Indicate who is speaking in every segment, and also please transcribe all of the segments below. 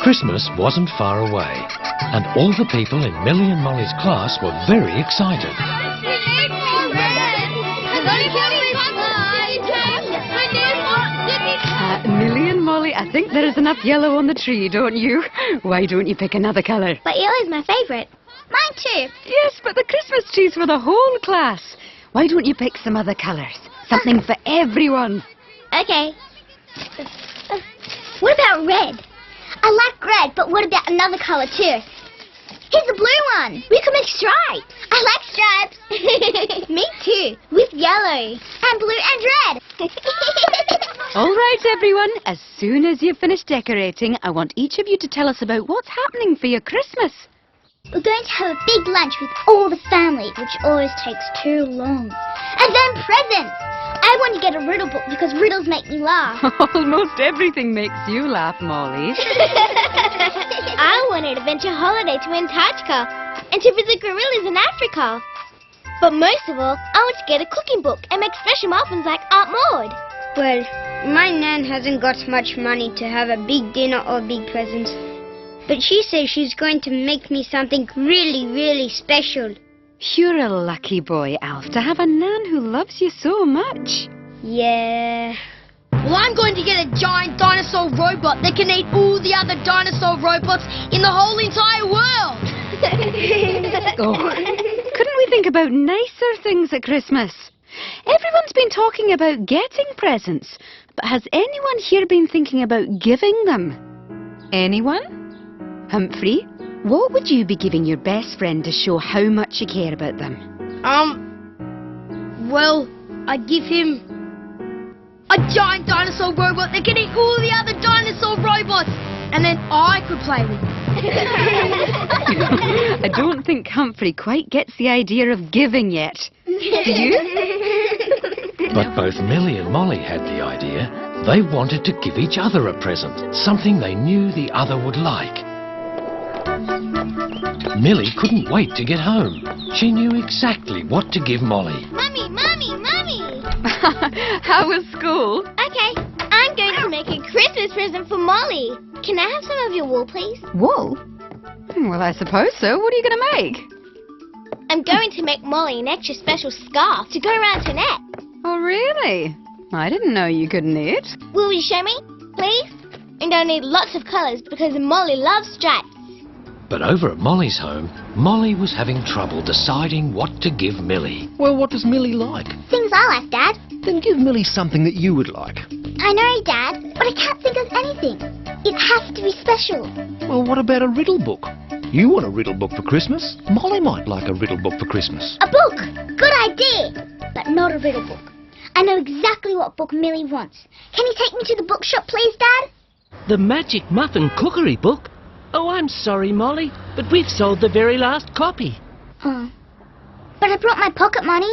Speaker 1: Christmas wasn't far away, and all the people in Millie and Molly's class were very excited.
Speaker 2: Millie and Molly, I think there is enough yellow on the tree, don't you? Why don't you pick another colour?
Speaker 3: But yellow's my favourite. Mine too.
Speaker 2: Yes, but the Christmas tree's for the whole class. Why don't you pick some other colours? Something for everyone.
Speaker 3: Okay. What about red? I like red, but what about another colour too? Here's the blue one. We could make stripes. I like stripes. Me too. With yellow. And blue and red.
Speaker 2: All right, everyone. As soon as you've finished decorating, I want each of you to tell us about what's happening for your Christmas.
Speaker 3: We're going to have a big lunch with all the family, which always takes too long. And then presents. I want to get a riddle book because riddles make me laugh.
Speaker 2: Almost everything makes you laugh, Molly.
Speaker 3: I want an adventure holiday to Antarctica and to visit gorillas in Africa. But most of all, I want to get a cooking book and make special muffins like Aunt Maud.
Speaker 4: Well, my Nan hasn't got much money to have a big dinner or big presents. But she says she's going to make me something really, really special.
Speaker 2: You're a lucky boy, Alf, to have a Nan who loves you so much.
Speaker 4: Yeah.
Speaker 5: Well, I'm going to get a giant dinosaur robot that can eat all the other dinosaur robots in the whole entire world.
Speaker 2: Oh, couldn't we think about nicer things at Christmas? Everyone's been talking about getting presents, but has anyone here been thinking about giving them? Anyone? Humphrey, what would you be giving your best friend to show how much you care about them?
Speaker 5: Well, I'd give him a giant dinosaur robot that can eat all the other dinosaur robots, and then I could play with it.
Speaker 2: I don't think Humphrey quite gets the idea of giving yet. Do you?
Speaker 1: But both Millie and Molly had the idea. They wanted to give each other a present, something they knew the other would like. Millie couldn't wait to get home. She knew exactly what to give Molly.
Speaker 3: Mummy, Mummy, Mummy!
Speaker 2: How was school?
Speaker 3: Okay, I'm going to make a Christmas present for Molly. Can I have some of your wool, please?
Speaker 2: Wool? Well, I suppose so. What are you going to make?
Speaker 3: I'm going to make Molly an extra special scarf to go around her neck.
Speaker 2: Oh, really? I didn't know you could knit.
Speaker 3: Will you show me, please? And I'll need lots of colours because Molly loves stripes.
Speaker 1: But over at Molly's home, Molly was having trouble deciding what to give Millie.
Speaker 6: Well, what does Millie like?
Speaker 3: Things I like, Dad.
Speaker 6: Then give Millie something that you would like.
Speaker 3: I know, Dad, but I can't think of anything. It has to be special.
Speaker 6: Well, what about a riddle book? You want a riddle book for Christmas? Molly might like a riddle book for Christmas.
Speaker 3: A book! Good idea! But not a riddle book. I know exactly what book Millie wants. Can you take me to the bookshop, please, Dad?
Speaker 7: The Magic Muffin Cookery Book? Oh, I'm sorry, Molly, but we've sold the very last copy.
Speaker 3: Oh. But I brought my pocket money.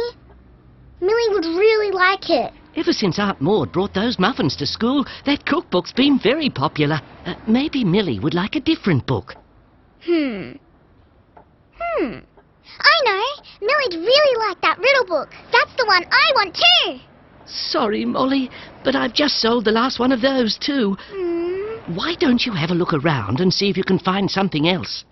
Speaker 3: Millie would really like it.
Speaker 7: Ever since Aunt Maud brought those muffins to school, that cookbook's been very popular. Maybe Millie would like a different book.
Speaker 3: I know. Millie'd really like that riddle book. That's the one I want too.
Speaker 7: Sorry, Molly, but I've just sold the last one of those too. Why don't you have a look around and see if you can find something else?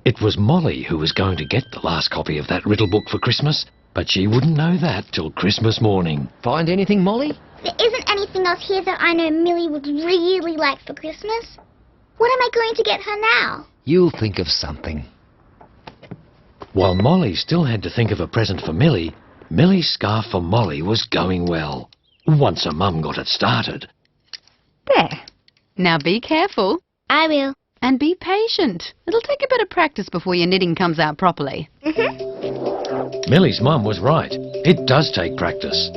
Speaker 1: It was Molly who was going to get the last copy of that riddle book for Christmas, but she wouldn't know that till Christmas morning.
Speaker 6: Find anything, Molly?
Speaker 3: There isn't anything else here that I know Millie would really like for Christmas. What am I going to get her now?
Speaker 6: You'll think of something.
Speaker 1: While Molly still had to think of a present for Millie, Millie's scarf for Molly was going well. Once her mum got it started.
Speaker 2: There. Now be careful.
Speaker 3: I will.
Speaker 2: And be patient. It'll take a bit of practice before your knitting comes out properly.
Speaker 1: Millie's mum was right. It does take practice.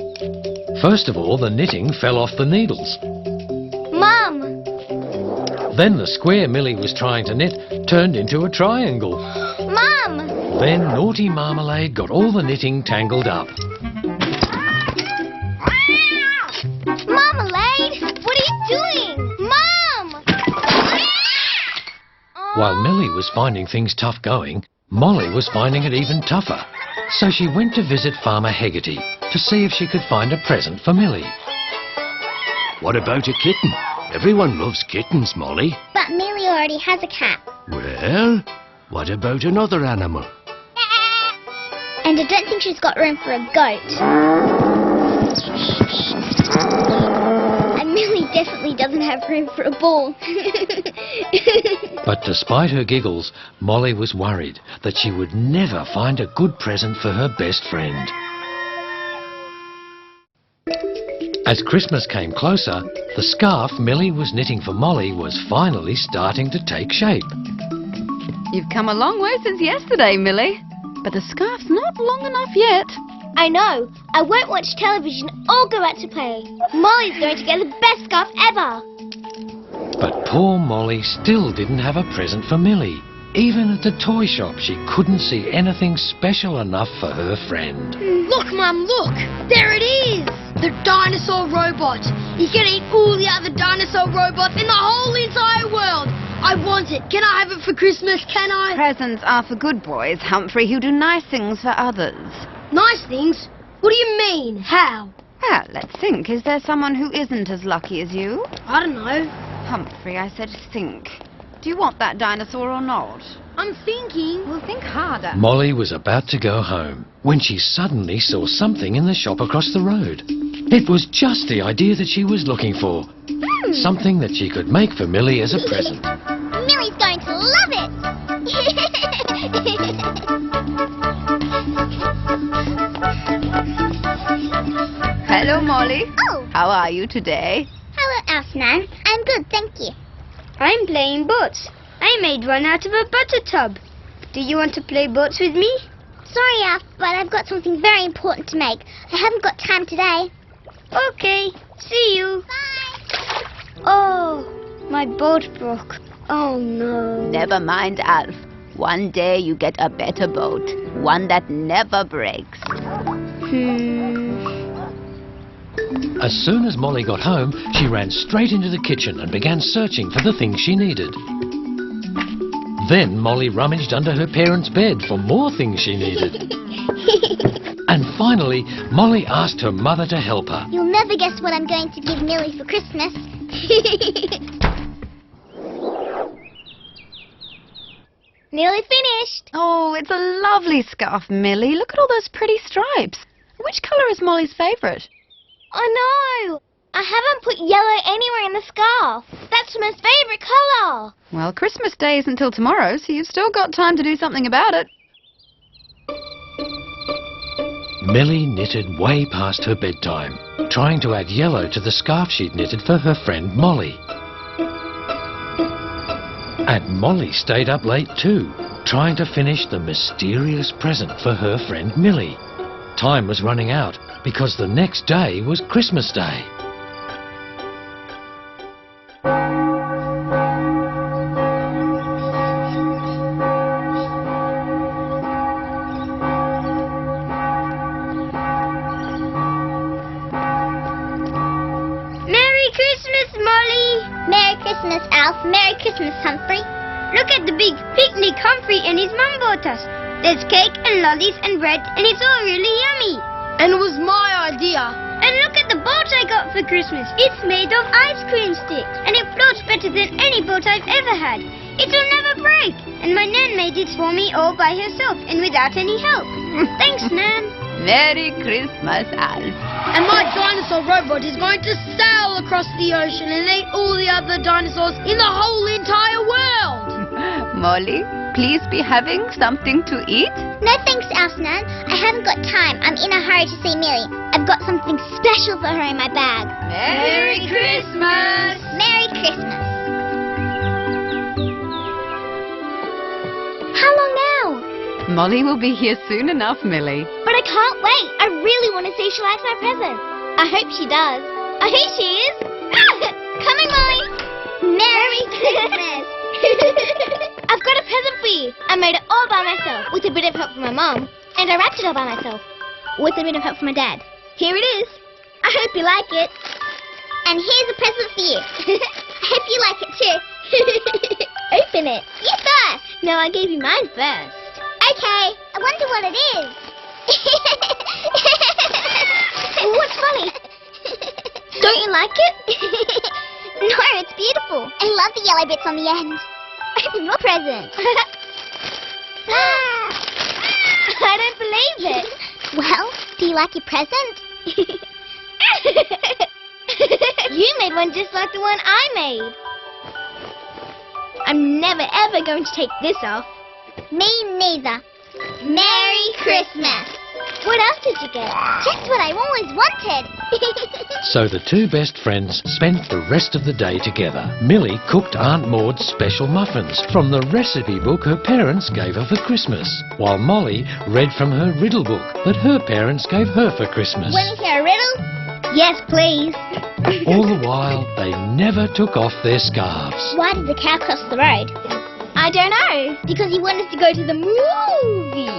Speaker 1: First of all, the knitting fell off the needles.
Speaker 3: Mum!
Speaker 1: Then the square Millie was trying to knit turned into a triangle.
Speaker 3: Mum!
Speaker 1: Then Naughty Marmalade got all the knitting tangled up.
Speaker 3: Marmalade! What are you doing? Mum!
Speaker 1: While Millie was finding things tough going, Molly was finding it even tougher. So she went to visit Farmer Hegarty to see if she could find a present for Millie.
Speaker 8: What about a kitten? Everyone loves kittens, Molly.
Speaker 3: But Millie already has a cat.
Speaker 7: Well, what about another animal?
Speaker 3: And I don't think she's got room for a goat. And Millie definitely doesn't have room for a ball.
Speaker 1: But despite her giggles, Molly was worried that she would never find a good present for her best friend. As Christmas came closer, the scarf Millie was knitting for Molly was finally starting to take shape.
Speaker 2: You've come a long way since yesterday, Millie. But the scarf's not long enough yet.
Speaker 3: I know. I won't watch television or go out to play. Molly's going to get the best scarf ever.
Speaker 1: But poor Molly still didn't have a present for Millie. Even at the toy shop, she couldn't see anything special enough for her friend.
Speaker 5: Look, Mum, look! There it is! The dinosaur robot! You can eat all the other dinosaur robots in the whole entire world! I want it! Can I have it for Christmas? Can I?
Speaker 2: Presents are for good boys, Humphrey, who do nice things for others.
Speaker 5: Nice things? What do you mean? How?
Speaker 2: Well, let's think. Is there someone who isn't as lucky as you?
Speaker 5: I don't know.
Speaker 2: Humphrey, I said think. Do you want that dinosaur or not?
Speaker 5: I'm thinking.
Speaker 2: Well, think harder.
Speaker 1: Molly was about to go home when she suddenly saw something in the shop across the road. It was just the idea that she was looking for. Something that she could make for Millie as a present.
Speaker 3: Millie's going to love it.
Speaker 2: Hello, Molly.
Speaker 3: Oh,
Speaker 2: How are you today?
Speaker 3: hello, Asnan. I'm good, thank you.
Speaker 4: I'm playing boats. I made one out of a butter tub. Do you want to play boats with me?
Speaker 3: Sorry, Alf, but I've got something very important to make. I haven't got time today.
Speaker 4: Okay, see you.
Speaker 3: Bye.
Speaker 4: Oh, my boat broke. Oh no.
Speaker 2: Never mind, Alf. One day you get a better boat. One that never breaks.
Speaker 1: As soon as Molly got home, she ran straight into the kitchen and began searching for the things she needed. Then Molly rummaged under her parents' bed for more things she needed. And finally, Molly asked her mother to help her.
Speaker 3: You'll never guess what I'm going to give Millie for Christmas. Nearly finished.
Speaker 2: Oh, it's a lovely scarf, Millie. Look at all those pretty stripes. Which colour is Molly's favourite?
Speaker 3: Oh no! I haven't put yellow anywhere in the scarf. That's my favourite colour.
Speaker 2: Well, Christmas Day isn't till tomorrow, so you've still got time to do something about it.
Speaker 1: Millie knitted way past her bedtime, trying to add yellow to the scarf she'd knitted for her friend Molly. And Molly stayed up late too, trying to finish the mysterious present for her friend Millie. Time was running out because the next day was Christmas Day.
Speaker 4: Merry Christmas, Molly!
Speaker 3: Merry Christmas, Alf. Merry Christmas, Humphrey.
Speaker 4: Look at the big picnic Humphrey and his mum bought us. There's cake and lollies and bread and it's all really yummy.
Speaker 5: And it was my idea.
Speaker 4: And look at the boat I got for Christmas. It's made of ice cream sticks and it floats better than any boat I've ever had. It'll never break. And my Nan made it for me all by herself and without any help. Thanks, Nan.
Speaker 2: Merry Christmas, Alf.
Speaker 5: And my dinosaur robot is going to sail across the ocean and eat all the other dinosaurs in the whole entire world.
Speaker 2: Molly, please be having something to eat.
Speaker 3: No thanks, Asnan. I haven't got time. I'm in a hurry to see Millie. I've got something special for her in my bag.
Speaker 2: Merry Christmas!
Speaker 3: Merry Christmas. How long now?
Speaker 2: Molly will be here soon enough, Millie.
Speaker 3: But I can't wait. I really want to see if she likes my present. I hope she does. Oh, here she is. Coming, Molly. Merry Christmas. I've got a present for you. I made it all by myself with a bit of help from my mum. And I wrapped it all by myself with a bit of help from my dad. Here it is. I hope you like it. And here's a present for you. I hope you like it too. Open it. You first. No, I gave you mine first. Okay. I wonder what it is. What's funny? Don't you like it? No, it's beautiful. I love the yellow bits on the end. More presents.
Speaker 4: I don't believe it.
Speaker 3: Well, do you like your present?
Speaker 4: You made one just like the one I made. I'm never ever going to take this off.
Speaker 3: Me neither. Merry Christmas.
Speaker 4: What else did you get?
Speaker 3: Just what I always wanted.
Speaker 1: So the two best friends spent the rest of the day together. Millie cooked Aunt Maud's special muffins from the recipe book her parents gave her for Christmas, while Molly read from her riddle book that her parents gave her for Christmas.
Speaker 3: Want to hear a riddle?
Speaker 4: Yes, please.
Speaker 1: All the while, they never took off their scarves.
Speaker 3: Why did the cow cross the road?
Speaker 4: I don't know. Because he wanted to go to the movies.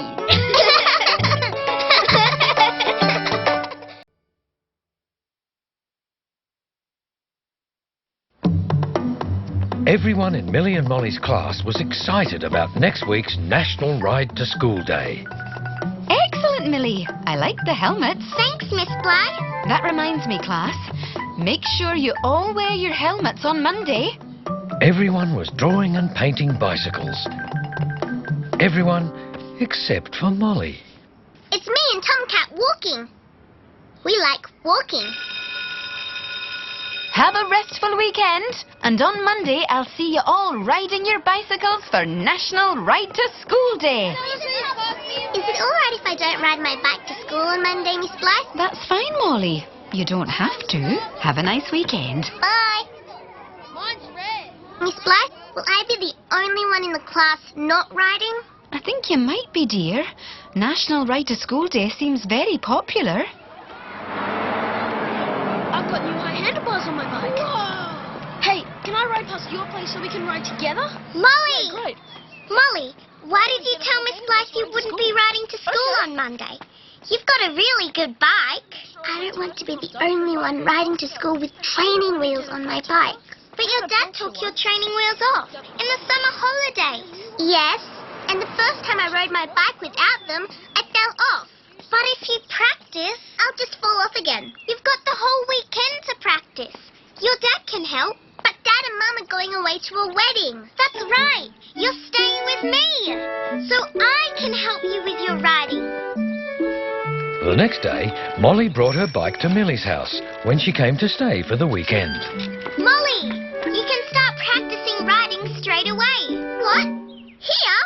Speaker 1: Everyone in Millie and Molly's class was excited about next week's National Ride to School Day.
Speaker 2: Excellent, Millie. I like the helmets.
Speaker 3: Thanks, Miss Blythe.
Speaker 2: That reminds me, class. Make sure you all wear your helmets on Monday.
Speaker 1: Everyone was drawing and painting bicycles. Everyone except for Molly.
Speaker 3: It's me and Tomcat walking. We like walking.
Speaker 2: Have a restful weekend, and on Monday I'll see you all riding your bicycles for National Ride to School Day.
Speaker 3: Is it all right if I don't ride my bike to school on Monday, Miss Blythe?
Speaker 2: That's fine, Molly. You don't have to. Have a nice weekend.
Speaker 3: Bye.
Speaker 4: Mine's red.
Speaker 3: Miss Blythe, will I be the only one in the class not riding?
Speaker 2: I think you might be, dear. National Ride to School Day seems very popular.
Speaker 5: I've got new high handlebars on my bike. Whoa. Hey, can I ride past your place so we can ride together?
Speaker 3: Molly!
Speaker 5: Great.
Speaker 3: Molly, why did you tell Miss Blythe you wouldn't be riding to school on Monday? You've got a really good bike. I don't want to be the only one riding to school with training wheels on my bike. But your dad took your training wheels off in the summer holidays. Yes, and the first time I rode my bike without them, I fell off. But if you practice, I'll just fall off again. You've got the whole weekend to practice. Your dad can help, but Dad and Mum are going away to a wedding. That's right. You're staying with me. So I can help you with your riding.
Speaker 1: The next day, Molly brought her bike to Millie's house when she came to stay for the weekend.
Speaker 3: Molly, you can start practicing riding straight away. What? Here?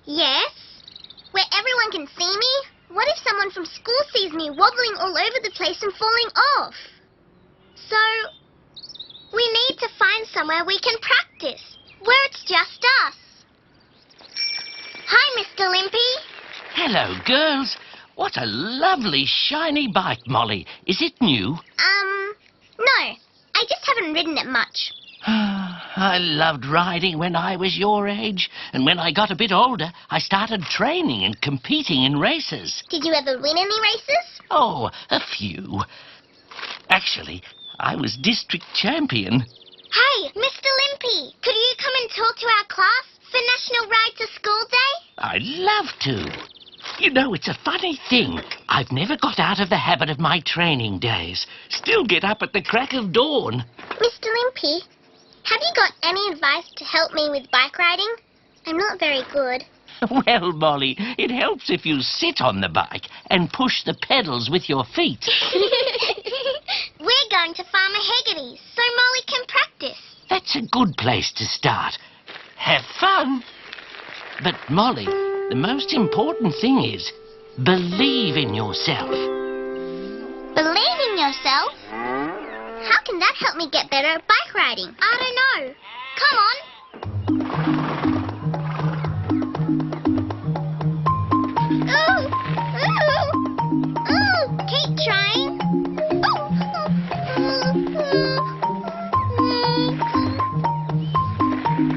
Speaker 3: Yes. Where everyone can see me? What if someone from school sees me wobbling all over the place and falling off? So, we need to find somewhere we can practice, where it's just us. Hi, Mr. Limpy.
Speaker 7: Hello, girls. What a lovely shiny bike, Molly. Is it new?
Speaker 3: No. I just haven't ridden it much.
Speaker 7: I loved riding when I was your age, and when I got a bit older, I started training and competing in races.
Speaker 3: Did you ever win any races?
Speaker 7: Oh, a few. Actually, I was district champion.
Speaker 3: Hey, Mr. Limpy, could you come and talk to our class for National Ride to School Day?
Speaker 7: I'd love to. You know, it's a funny thing. I've never got out of the habit of my training days. Still get up at the crack of dawn.
Speaker 3: Mr. Limpy, have you got any advice to help me with bike riding? I'm not very good.
Speaker 7: Well, Molly, it helps if you sit on the bike and push the pedals with your feet.
Speaker 3: We're going to Farmer Hegarty's so Molly can practice.
Speaker 7: That's a good place to start. Have fun. But, Molly, the most important thing is believe in yourself.
Speaker 3: Believe in yourself? How can that help me get better at bike riding? I don't know. Come on. Ooh, ooh, ooh. Keep trying.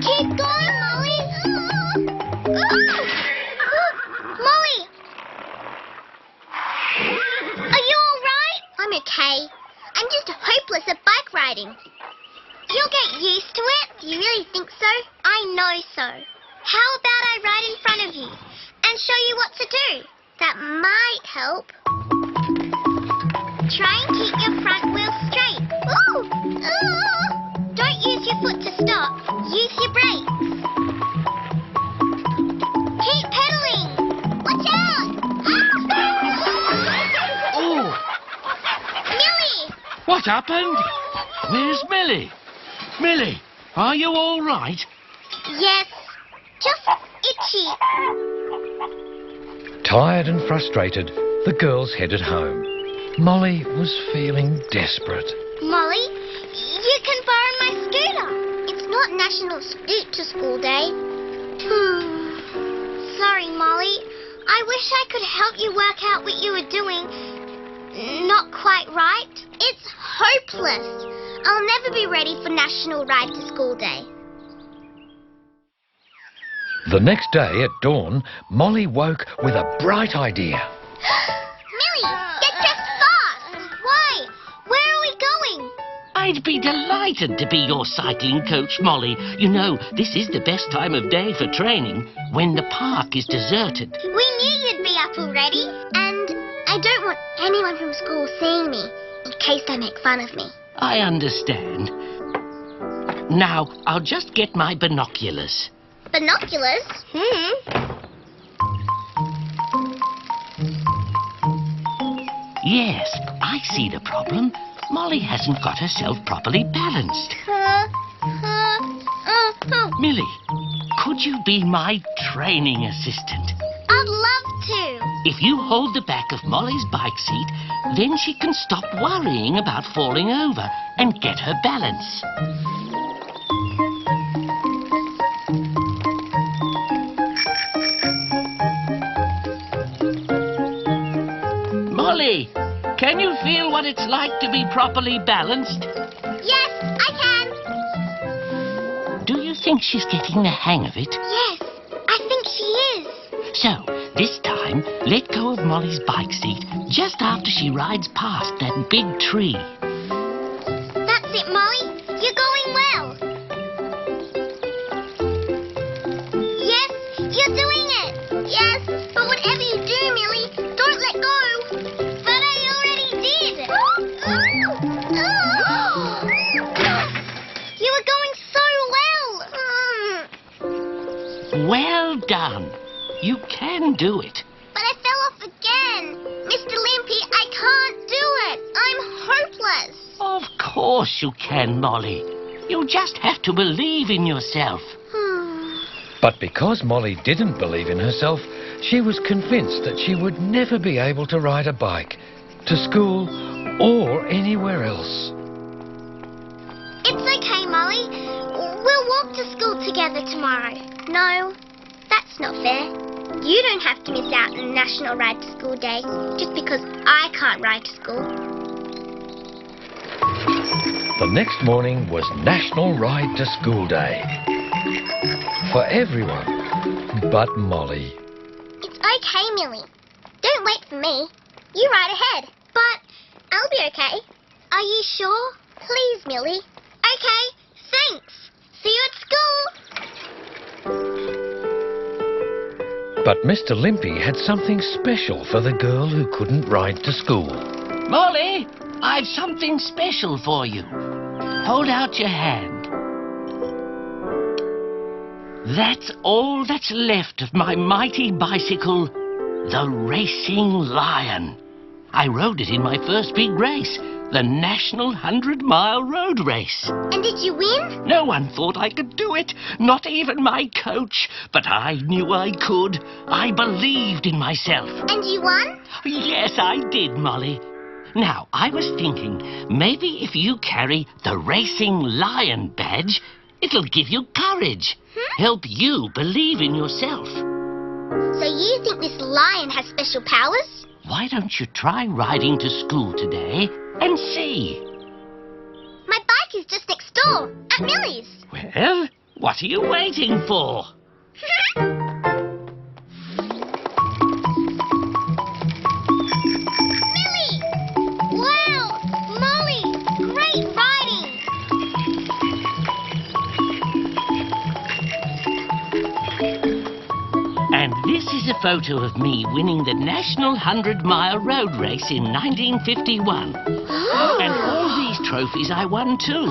Speaker 3: Keep going, Molly. Molly! Are you all right? I'm okay. I'm just hopeless at bike riding. You'll get used to it. Do you really think so? I know so. How about I ride in front of you and show you what to do? That might help. Try and keep your front wheel straight. Ooh! Ooh! Don't use your foot to stop. Use your brake.
Speaker 7: What happened? Where's Millie? Millie, are you all right?
Speaker 3: Yes, just itchy.
Speaker 1: Tired and frustrated, the girls headed home. Molly was feeling desperate.
Speaker 3: Molly, you can borrow my scooter. It's not National Scoot to School Day. Sorry, Molly. I wish I could help you work out what you were doing. Not quite right. It's hopeless. I'll never be ready for National Ride to School Day.
Speaker 1: The next day at dawn, Molly woke with a bright idea.
Speaker 3: Millie, get dressed fast. Why? Where are we going?
Speaker 7: I'd be delighted to be your cycling coach, Molly. You know, this is the best time of day for training, when the park is deserted.
Speaker 3: We knew you'd be up already. And I don't want anyone from school seeing me, in case they make fun of me.
Speaker 7: I understand. Now, I'll just get my binoculars.
Speaker 3: Binoculars?
Speaker 7: Yes, I see the problem. Molly hasn't got herself properly balanced. Millie, could you be my training assistant?
Speaker 3: I'd love to.
Speaker 7: If you hold the back of Molly's bike seat, then she can stop worrying about falling over and get her balance. Molly, can you feel what it's like to be properly balanced?
Speaker 3: Yes, I can.
Speaker 7: Do you think she's getting the hang of it?
Speaker 3: Yes, I think she is.
Speaker 7: So, this time, let go of Molly's bike seat just after she rides past that big tree.
Speaker 3: That's it, Molly. You're going well. Yes, you're doing it. Yes, but whatever you do, Millie, don't let go. But I already did. You were going so well.
Speaker 7: Well done. You can do it.
Speaker 3: But I fell off again. Mr. Limpy, I can't do it. I'm hopeless.
Speaker 7: Of course you can, Molly. You just have to believe in yourself.
Speaker 1: But because Molly didn't believe in herself, she was convinced that she would never be able to ride a bike, to school or anywhere else.
Speaker 3: It's okay, Molly. We'll walk to school together tomorrow. No, that's not fair. You don't have to miss out on National Ride to School Day just because I can't ride to school.
Speaker 1: The next morning was National Ride to School Day. For everyone but Molly.
Speaker 3: It's okay, Millie. Don't wait for me. You ride ahead. But I'll be okay. Are you sure? Please, Millie. Okay, thanks. See you at school.
Speaker 1: But Mr. Limpy had something special for the girl who couldn't ride to school.
Speaker 7: Molly, I've something special for you. Hold out your hand. That's all that's left of my mighty bicycle, the Racing Lion. I rode it in my first big race, the National 100-Mile Road Race.
Speaker 3: And did you win?
Speaker 7: No one thought I could do it, not even my coach. But I knew I could. I believed in myself.
Speaker 3: And you won?
Speaker 7: Yes, I did, Molly. Now, I was thinking, maybe if you carry the Racing Lion badge, it'll give you courage. Help you believe in yourself.
Speaker 3: So you think this lion has special powers?
Speaker 7: Why don't you try riding to school today and see?
Speaker 3: My bike is just next door, at Millie's.
Speaker 7: Well, what are you waiting for?
Speaker 3: Millie! Wow! Molly! Great riding!
Speaker 7: And this is a photo of me winning the National 100-Mile Road Race in 1951. And all these trophies I won too.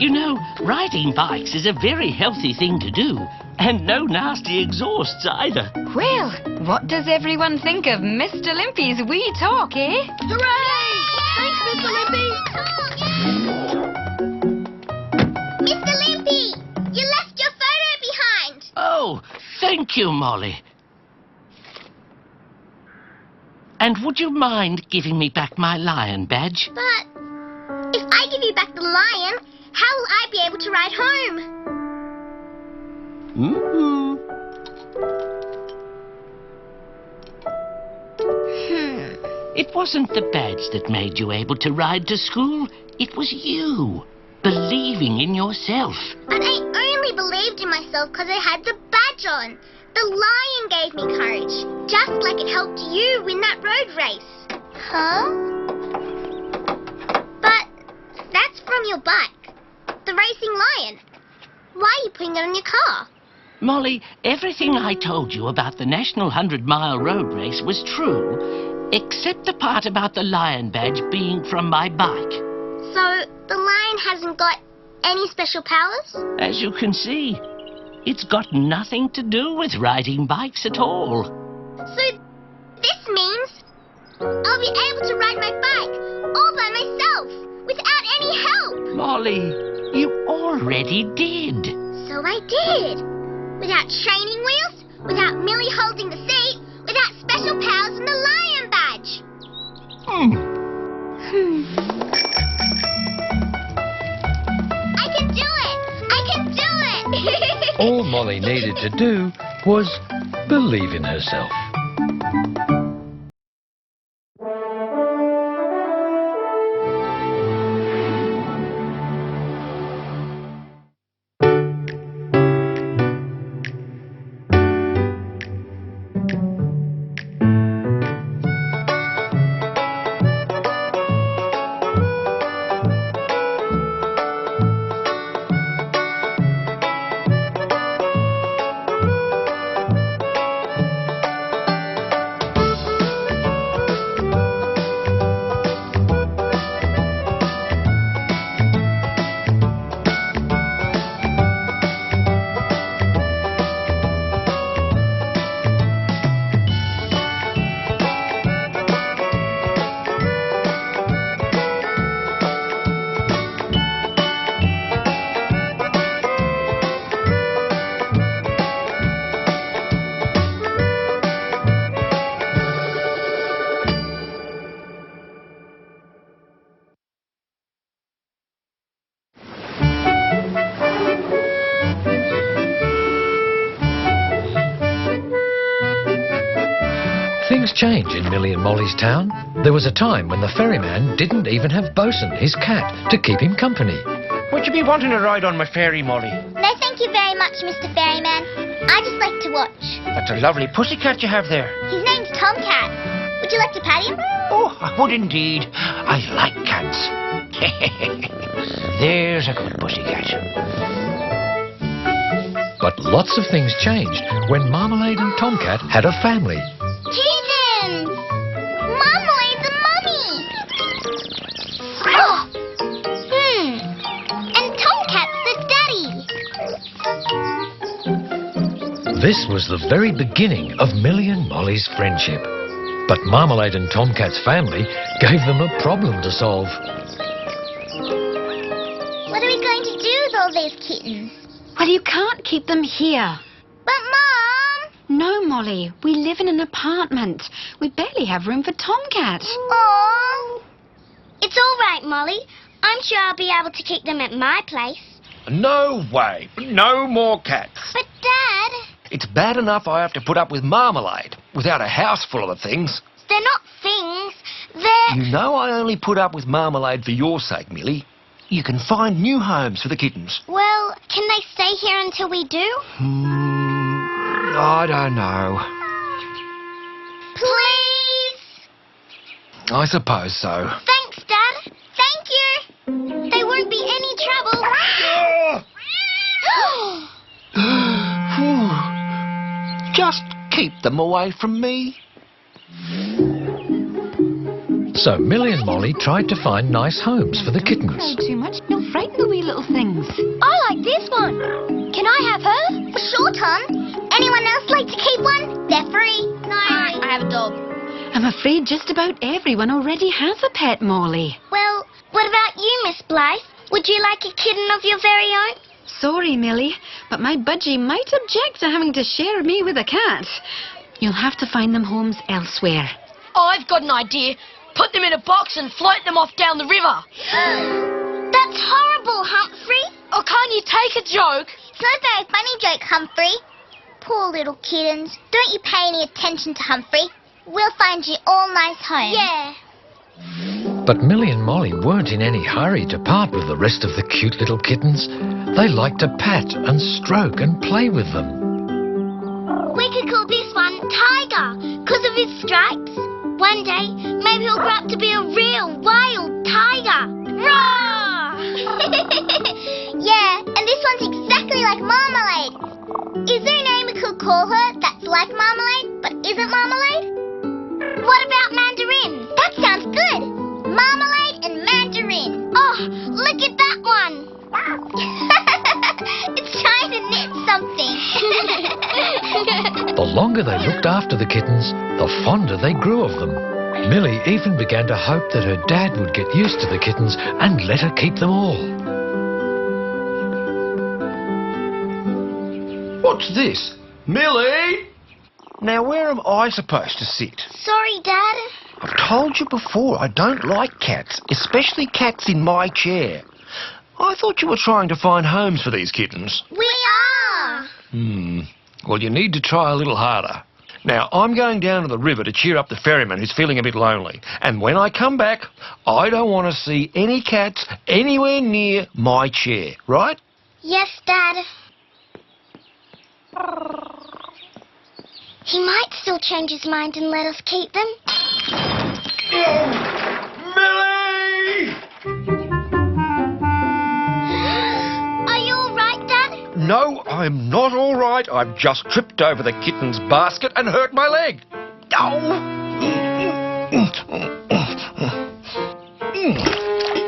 Speaker 7: You know, riding bikes is a very healthy thing to do. And no nasty exhausts either.
Speaker 2: Well, what does everyone think of Mr. Limpy's wee talk, eh?
Speaker 5: Hooray! Thanks
Speaker 7: Thank you, Molly. And would you mind giving me back my lion badge?
Speaker 3: But if I give you back the lion, how will I be able to ride home?
Speaker 7: It wasn't the badge that made you able to ride to school. It was you, believing in yourself.
Speaker 3: But I only believed in myself because I had the badge on. The lion gave me courage, just like it helped you win that road race. Huh? But that's from your bike, the racing lion. Why are you putting it on your car?
Speaker 7: Molly, everything I told you about the National 100-Mile Road Race was true, except the part about the lion badge being from my bike.
Speaker 3: So the lion hasn't got any special powers?
Speaker 7: As you can see, it's got nothing to do with riding bikes at all.
Speaker 3: So this means I'll be able to ride my bike all by myself, without any help.
Speaker 7: Molly, you already did.
Speaker 3: So I did. Without training wheels, without Millie holding the seat, without special powers and the lion badge. I can do it! I can do it!
Speaker 1: All Molly needed to do was believe in herself. Things change in Millie and Molly's town. There was a time when the ferryman didn't even have Bosun, his cat, to keep him company.
Speaker 6: Would you be wanting a ride on my ferry, Molly?
Speaker 3: No, thank you very much, Mr. Ferryman. I just like to watch.
Speaker 6: That's a lovely pussycat you have there.
Speaker 3: His name's Tomcat. Would you like to pat him?
Speaker 6: Oh, I would indeed. I like cats. There's a good pussycat.
Speaker 1: But lots of things changed when Marmalade and Tomcat had a family.
Speaker 3: Kittens! Marmalade's a mummy! Oh! And Tomcat's the daddy!
Speaker 1: This was the very beginning of Millie and Molly's friendship. But Marmalade and Tomcat's family gave them a problem to solve.
Speaker 3: What are we going to do with all these kittens?
Speaker 2: Well, you can't keep them here.
Speaker 3: But, Mom!
Speaker 2: No, Molly. We live in an apartment. We barely have room for Tomcat.
Speaker 3: Aww. It's all right, Molly. I'm sure I'll be able to keep them at my place.
Speaker 6: No way. No more cats.
Speaker 3: But, Dad...
Speaker 6: It's bad enough I have to put up with Marmalade without a house full of things.
Speaker 3: They're not things. They're...
Speaker 6: You know I only put up with Marmalade for your sake, Millie. You can find new homes for the kittens.
Speaker 3: Well, can they stay here until we do?
Speaker 6: I don't know.
Speaker 3: Please?
Speaker 6: I suppose so.
Speaker 3: Thanks, Dad. Thank you. They won't be any trouble.
Speaker 6: Just keep them away from me.
Speaker 1: So Millie and Molly tried to find nice homes for the kittens.
Speaker 2: Cry too much, you'll frighten the wee little things.
Speaker 3: I like this one. Can I have her? Sure, Tom. Anyone else like to keep one? They're free. No. I have a dog.
Speaker 2: I'm afraid just about everyone already has a pet, Molly.
Speaker 3: Well, what about you, Miss Blythe? Would you like a kitten of your very own?
Speaker 2: Sorry, Millie, but my budgie might object to having to share me with a cat. You'll have to find them homes elsewhere.
Speaker 5: I've got an idea. Put them in a box and float them off down the river.
Speaker 3: That's horrible, Humphrey.
Speaker 5: Oh, can't you take a joke?
Speaker 3: It's not a very funny joke, Humphrey. Poor little kittens. Don't you pay any attention to Humphrey. We'll find you all nice homes. Yeah.
Speaker 1: But Millie and Molly weren't in any hurry to part with the rest of the cute little kittens. They liked to pat and stroke and play with them.
Speaker 3: We could call this one Tiger, because of his stripes. One day, maybe he'll grow up to be a real wild tiger. Roar! Yeah, and this one's exactly like Marmalade. Is there a name we could call her that's like Marmalade, but isn't Marmalade? What about Mandarin? That sounds good. Marmalade and Mandarin. Oh, look at that one. It's trying to knit something.
Speaker 1: The longer they looked after the kittens, the fonder they grew of them. Millie even began to hope that her dad would get used to the kittens and let her keep them all.
Speaker 6: What's this? Millie! Now, where am I supposed to sit?
Speaker 3: Sorry, Dad.
Speaker 6: I've told you before, I don't like cats, especially cats in my chair. I thought you were trying to find homes for these kittens.
Speaker 3: We are.
Speaker 6: Well, you need to try a little harder. Now, I'm going down to the river to cheer up the ferryman who's feeling a bit lonely. And when I come back, I don't want to see any cats anywhere near my chair, right?
Speaker 3: Yes, Dad. He might still change his mind and let us keep them.
Speaker 6: Millie!
Speaker 3: Are you all right, Dad?
Speaker 6: No, I'm not all right. I've just tripped over the kitten's basket and hurt my leg. Oh!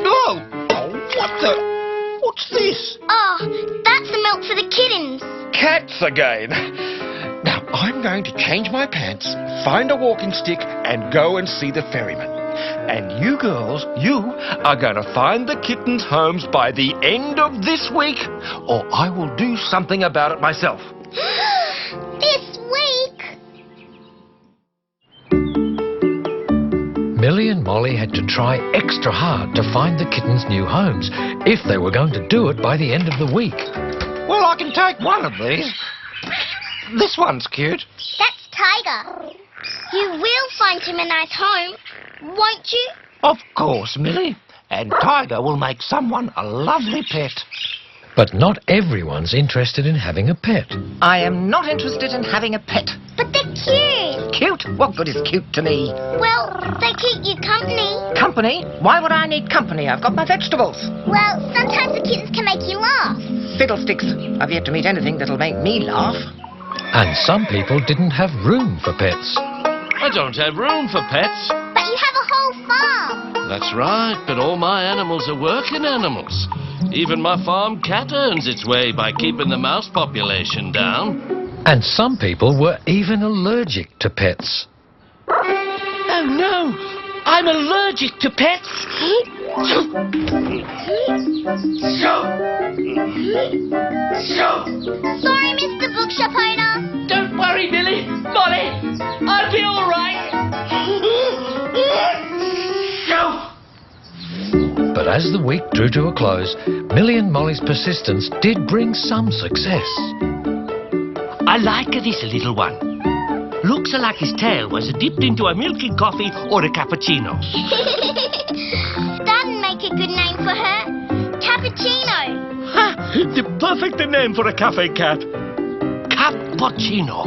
Speaker 6: Oh, what's this?
Speaker 3: Oh, that's the milk for the kittens.
Speaker 6: Cats again. Now, I'm going to change my pants, find a walking stick, and go and see the ferryman. And you girls, you are going to find the kittens' homes by the end of this week, or I will do something about it myself.
Speaker 3: This week?
Speaker 1: Millie and Molly had to try extra hard to find the kittens' new homes if they were going to do it by the end of the week.
Speaker 6: Well, I can take one of these. This one's cute.
Speaker 3: That's Tiger. You will find him a nice home, won't you?
Speaker 6: Of course, Millie. And Tiger will make someone a lovely pet.
Speaker 1: But not everyone's interested in having a pet.
Speaker 8: I am not interested in having a pet.
Speaker 3: But they're cute.
Speaker 8: Cute? What good is cute to me?
Speaker 3: Well, they keep you company.
Speaker 8: Company? Why would I need company? I've got my vegetables.
Speaker 3: Well, sometimes the kittens can make you laugh.
Speaker 8: Fiddlesticks. I've yet to meet anything that'll make me laugh.
Speaker 1: And some people didn't have room for pets.
Speaker 9: I don't have room for pets.
Speaker 3: But you have a whole farm.
Speaker 9: That's right, but all my animals are working animals. Even my farm cat earns its way by keeping the mouse population down.
Speaker 1: And some people were even allergic to pets.
Speaker 7: Oh no! I'm allergic to pets!
Speaker 3: Sorry, Mr. Bookshop owner.
Speaker 7: Don't worry, Millie! Molly! I'll be all right!
Speaker 1: But as the week drew to a close, Millie and Molly's persistence did bring some success.
Speaker 7: I like this little one. Looks like his tail was dipped into a milky coffee or a cappuccino.
Speaker 3: That'd make a good name for her. Cappuccino.
Speaker 7: Ha! The perfect name for a cafe cat. Cappuccino.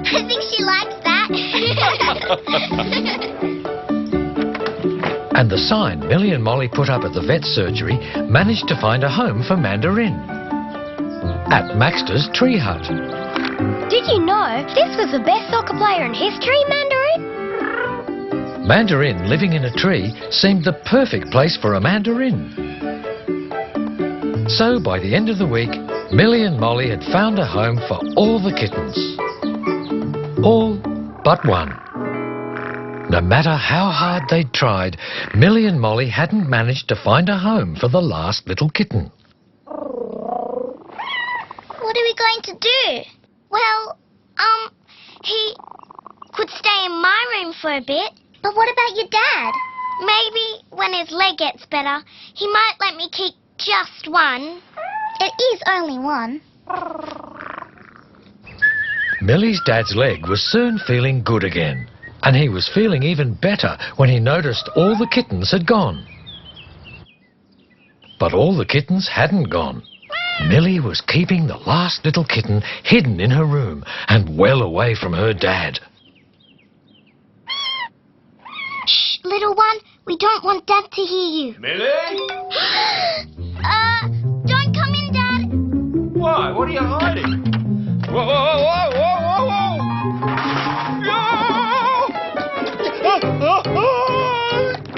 Speaker 3: I think she likes that.
Speaker 1: And the sign Millie and Molly put up at the vet surgery managed to find a home for Mandarin at Maxter's tree hut.
Speaker 3: Did you know this was the best soccer player in history, Mandarin?
Speaker 1: Mandarin living in a tree seemed the perfect place for a mandarin. So by the end of the week, Millie and Molly had found a home for all the kittens. All but one. No matter how hard they'd tried, Millie and Molly hadn't managed to find a home for the last little kitten.
Speaker 3: What are we going to do? Well, he could stay in my room for a bit. But what about your dad? Maybe when his leg gets better, he might let me keep just one. It is only one.
Speaker 1: Millie's dad's leg was soon feeling good again, and he was feeling even better when he noticed all the kittens had gone. But all the kittens hadn't gone. Millie was keeping the last little kitten hidden in her room and well away from her dad.
Speaker 3: Shh, little one. We don't want Dad to hear you.
Speaker 6: Millie?
Speaker 3: Don't come in, Dad.
Speaker 6: Why? What are you hiding? Whoa, whoa, whoa, whoa, whoa, whoa!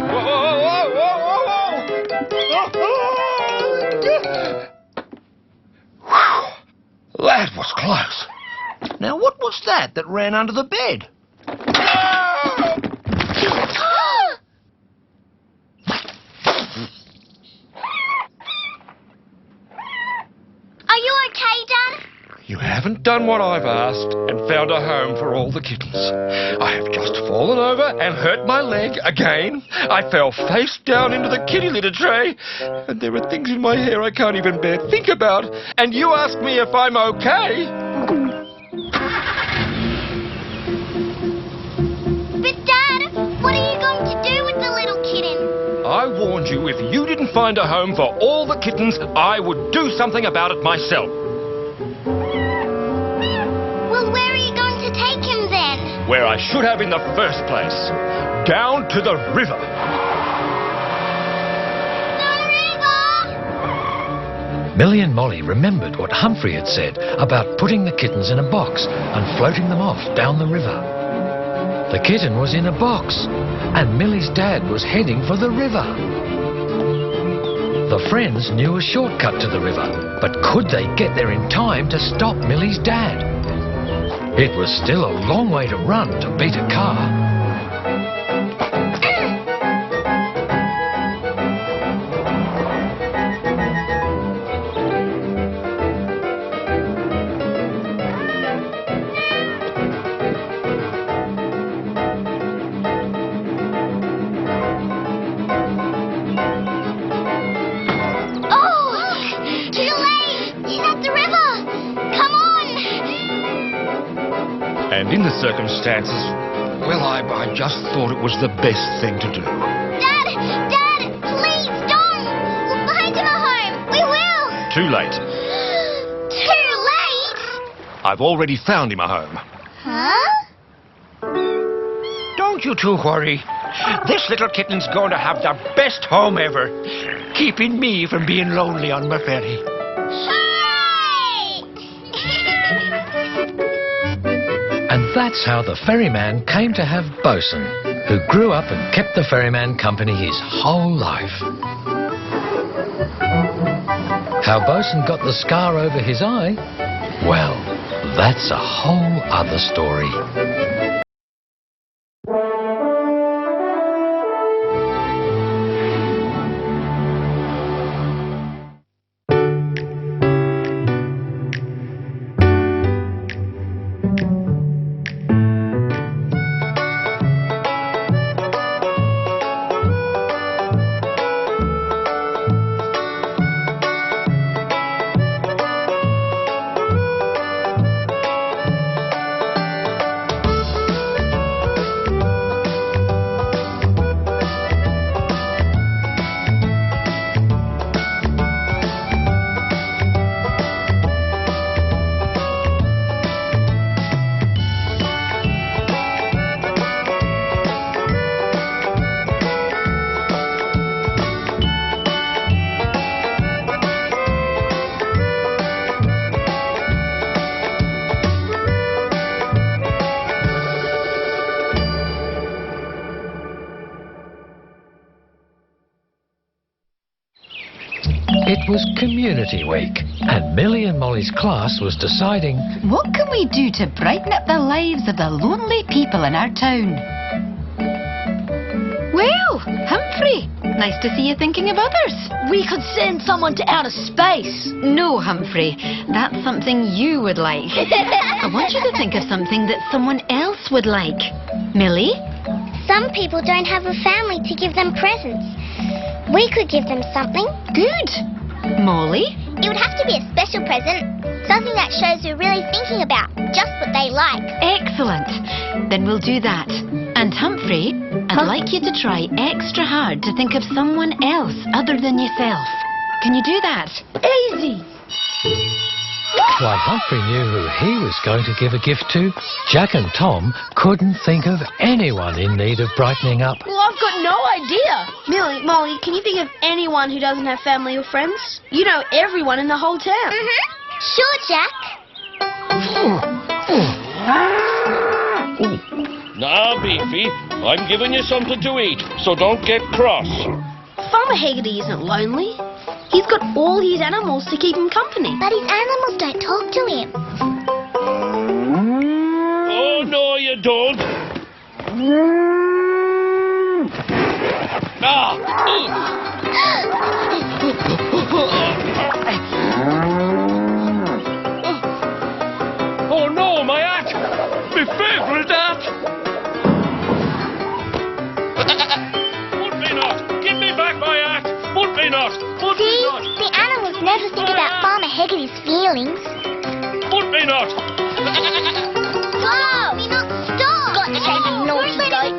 Speaker 6: Whoa, whoa, whoa, that was close. Now, what was that ran under the bed?
Speaker 3: Are you okay, Dad?
Speaker 6: You haven't done what I've asked and found a home for all the kittens. I have just fallen over and hurt my leg again. I fell face down into the kitty litter tray, and there are things in my hair I can't even bear think about. And you ask me if I'm okay?
Speaker 3: But, Dad, what are you going to do with the little kitten?
Speaker 6: I warned you, if you didn't find a home for all the kittens, I would do something about it myself.
Speaker 3: Well, where are you going to take him then?
Speaker 6: Where I should have in the first place. Down to the river.
Speaker 3: The river!
Speaker 1: Millie and Molly remembered what Humphrey had said about putting the kittens in a box and floating them off down the river. The kitten was in a box, and Millie's dad was heading for the river. The friends knew a shortcut to the river, but could they get there in time to stop Millie's dad? It was still a long way to run to beat a car.
Speaker 6: And in the circumstances, well, I just thought it was the best thing to do.
Speaker 3: Dad! Dad! Please don't! We'll find him a home! We will!
Speaker 6: Too late.
Speaker 3: Too late?
Speaker 6: I've already found him a home.
Speaker 3: Huh?
Speaker 6: Don't you two worry. This little kitten's going to have the best home ever, keeping me from being lonely on my ferry.
Speaker 1: And that's how the ferryman came to have Bosun, who grew up and kept the ferryman company his whole life. How Bosun got the scar over his eye? Well, that's a whole other story. It was Community Week, and Millie and Molly's class was deciding,
Speaker 2: What can we do to brighten up the lives of the lonely people in our town? Humphrey. Nice to see you thinking of others.
Speaker 5: We could send someone to outer space.
Speaker 2: No, Humphrey. That's something you would like. I want you to think of something that someone else would like. Millie?
Speaker 3: Some people don't have a family to give them presents. We could give them something.
Speaker 2: Good. Molly?
Speaker 3: It would have to be a special present. Something that shows we're really thinking about just what they like.
Speaker 2: Excellent. Then we'll do that. And Humphrey, I'd like you to try extra hard to think of someone else other than yourself. Can you do that?
Speaker 5: Easy.
Speaker 1: While Humphrey knew who he was going to give a gift to, Jack and Tom couldn't think of anyone in need of brightening up.
Speaker 5: Well, I've got no idea. Millie, Molly, can you think of anyone who doesn't have family or friends? You know everyone in the whole town.
Speaker 3: Sure, Jack.
Speaker 9: Now, Beefy, I'm giving you something to eat, so don't get cross.
Speaker 5: Farmer Haggerty isn't lonely. He's got all his animals to keep him company.
Speaker 3: But his animals don't talk to him.
Speaker 9: Oh, no, you don't. Oh, no, my hat! My favourite hat! Put me not! Give me back my hat! Put me not! Put me
Speaker 3: See,
Speaker 9: not!
Speaker 3: the animals never think about Farmer Haggerty's feelings.
Speaker 9: Put me not!
Speaker 3: Whoa! Me not stop! Got to take the naughty goat.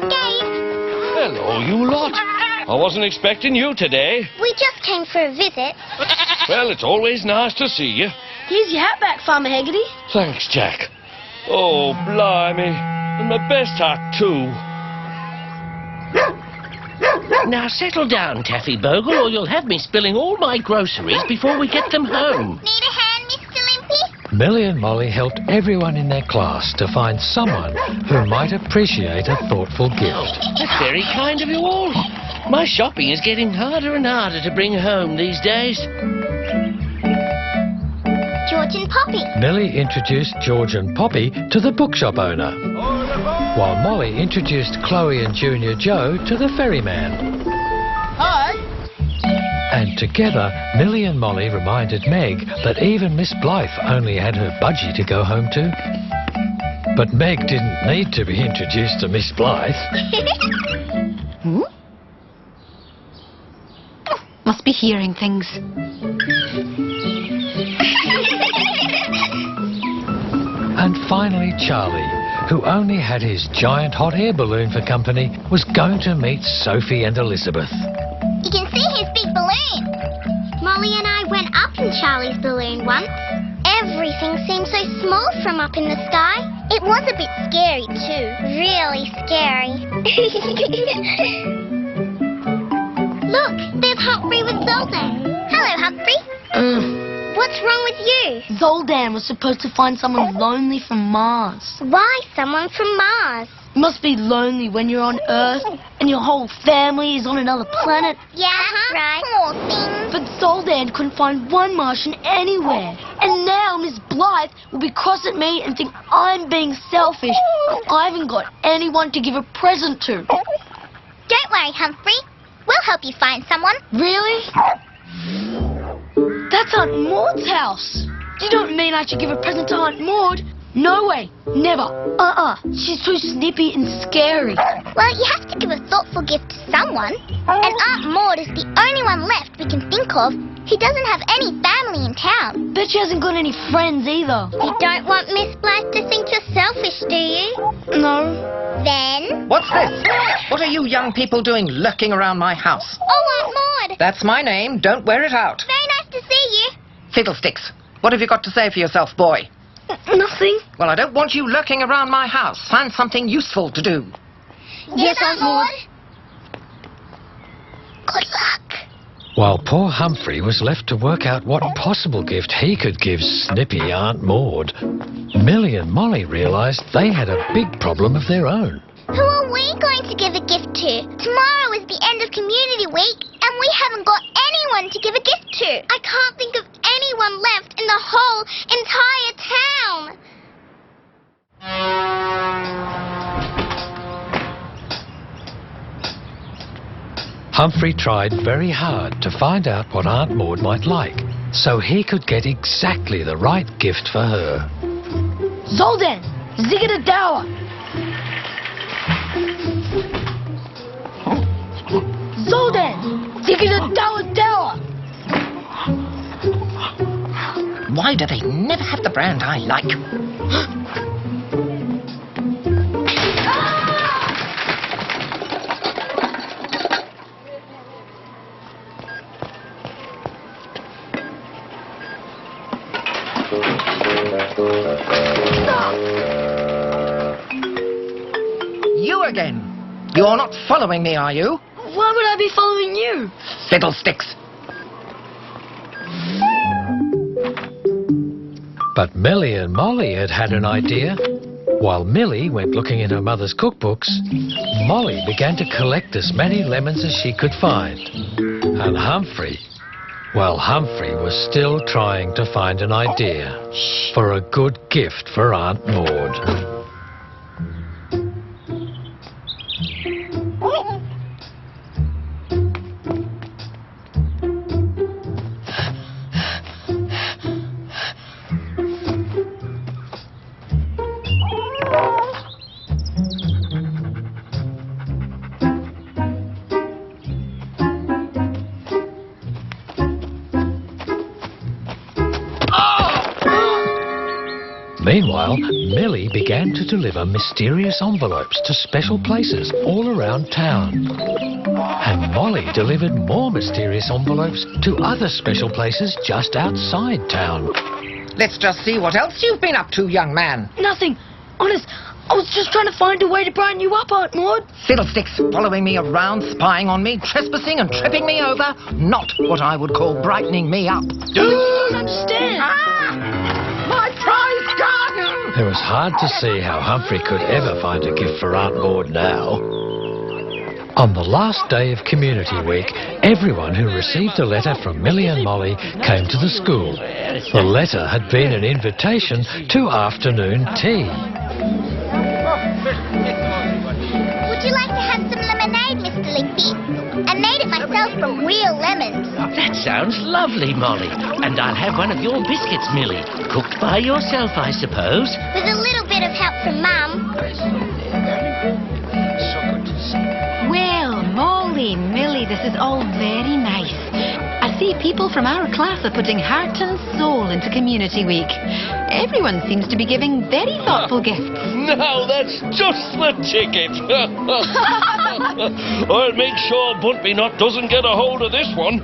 Speaker 9: Hello, you lot. I wasn't expecting you today.
Speaker 3: We just came for a visit.
Speaker 9: Well, it's always nice to see you.
Speaker 5: Here's your hat back, Farmer Haggerty.
Speaker 9: Thanks, Jack. Oh, blimey. And my best hat, too.
Speaker 7: Now settle down, Taffy Bogle, or you'll have me spilling all my groceries before we get them home.
Speaker 3: Need a hand, Mr. Limpy?
Speaker 1: Millie and Molly helped everyone in their class to find someone who might appreciate a thoughtful gift.
Speaker 7: That's very kind of you all. My shopping is getting harder and harder to bring home these days.
Speaker 3: George and Poppy.
Speaker 1: Millie introduced George and Poppy to the bookshop owner, while Molly introduced Chloe and Junior Joe to the ferryman.
Speaker 5: Hi.
Speaker 1: And together, Millie and Molly reminded Meg that even Miss Blythe only had her budgie to go home to. But Meg didn't need to be introduced to Miss Blythe.
Speaker 2: Must be hearing things.
Speaker 1: And finally, Charlie, who only had his giant hot air balloon for company, was going to meet Sophie and Elizabeth.
Speaker 3: You can see his big balloon. Molly and I went up in Charlie's balloon once. Everything seemed so small from up in the sky. It was a bit scary too. Really scary. Look, there's Humphrey with Zoldan. Hello, Humphrey. What's wrong with you?
Speaker 5: Zoldan was supposed to find someone lonely from Mars.
Speaker 3: Why someone from Mars?
Speaker 5: It must be lonely when you're on Earth and your whole family is on another planet.
Speaker 3: Yeah, right. Poor thing.
Speaker 5: But Zoldan couldn't find one Martian anywhere. And now Miss Blythe will be cross at me and think I'm being selfish. I haven't got anyone to give a present to.
Speaker 3: Don't worry, Humphrey. We'll help you find someone.
Speaker 5: Really? That's Aunt Maud's house. You don't mean I should give a present to Aunt Maud? No way. Never. She's too snippy and scary.
Speaker 3: Well, you have to give a thoughtful gift to someone. And Aunt Maud is the only one left we can think of who doesn't have any family in town.
Speaker 5: Bet she hasn't got any friends either.
Speaker 3: You don't want Miss Blythe to think you're selfish, do you?
Speaker 5: No.
Speaker 3: Then?
Speaker 8: What's this? What are you young people doing lurking around my house?
Speaker 3: Oh, Aunt Maud!
Speaker 8: That's my name. Don't wear it out.
Speaker 3: Very nice to see you.
Speaker 8: Fiddlesticks. What have you got to say for yourself, boy?
Speaker 5: Nothing.
Speaker 8: Well, I don't want you lurking around my house. Find something useful to do.
Speaker 3: Yes, Aunt Maud. Good luck.
Speaker 1: While poor Humphrey was left to work out what possible gift he could give snippy Aunt Maud, Millie and Molly realised they had a big problem of their own.
Speaker 3: Who are we going to give a gift to? Tomorrow is the end of Community Week, and we haven't got anyone to give a gift to. I can't think of anyone left in the whole entire town.
Speaker 1: Humphrey tried very hard to find out what Aunt Maud might like, so he could get exactly the right gift for her.
Speaker 5: Zoldan, Zigga-da-dower. Zoldan, Zigga-da-dower-dower.
Speaker 8: Why do they never have the brand I like? You again. You're not following me, are you?
Speaker 5: Why would I be following you?
Speaker 8: Fiddlesticks.
Speaker 1: But Millie and Molly had had an idea. While Millie went looking in her mother's cookbooks, Molly began to collect as many lemons as she could find. And Humphrey, well, Humphrey was still trying to find an idea for a good gift for Aunt Maud. Meanwhile, Millie began to deliver mysterious envelopes to special places all around town. And Molly delivered more mysterious envelopes to other special places just outside town.
Speaker 8: Let's just see what else you've been up to, young man.
Speaker 5: Nothing. Honest, I was just trying to find a way to brighten you up, Aunt Maud.
Speaker 8: Fiddlesticks, following me around, spying on me, trespassing and tripping me over. Not what I would call brightening me up.
Speaker 5: You don't understand.
Speaker 8: My prize garden!
Speaker 1: It was hard to see how Humphrey could ever find a gift for Aunt Maud now. On the last day of Community Week, everyone who received a letter from Millie and Molly came to the school. The letter had been an invitation to afternoon tea.
Speaker 3: Would you like to have some lemonade, Mr. Limpy? I made it myself from real lemons.
Speaker 7: That sounds lovely, Molly. And I'll have one of your biscuits, Millie. Cooked by yourself, I suppose.
Speaker 3: With a little bit of help from Mum.
Speaker 2: Well, Molly, Millie, this is all very nice. I see people from our class are putting heart and soul into Community Week. Everyone seems to be giving very thoughtful gifts.
Speaker 9: Now that's just the ticket. I'll make sure Buntby-Not doesn't get a hold of this one.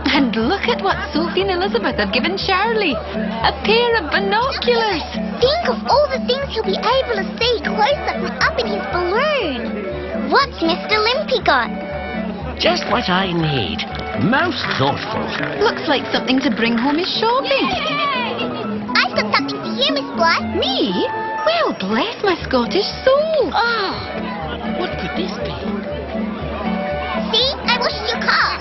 Speaker 2: And look at what Sophie and Elizabeth have given Charlie. A pair of binoculars.
Speaker 3: Think of all the things he'll be able to see close up and up in his balloon. What's Mr. Limpy got?
Speaker 7: Just what I need. Most thoughtful.
Speaker 2: Looks like something to bring home his shopping.
Speaker 3: I've got something for you, Miss Blythe.
Speaker 2: Me? Well, bless my Scottish soul.
Speaker 7: Oh, what could this be?
Speaker 3: See, I washed your car.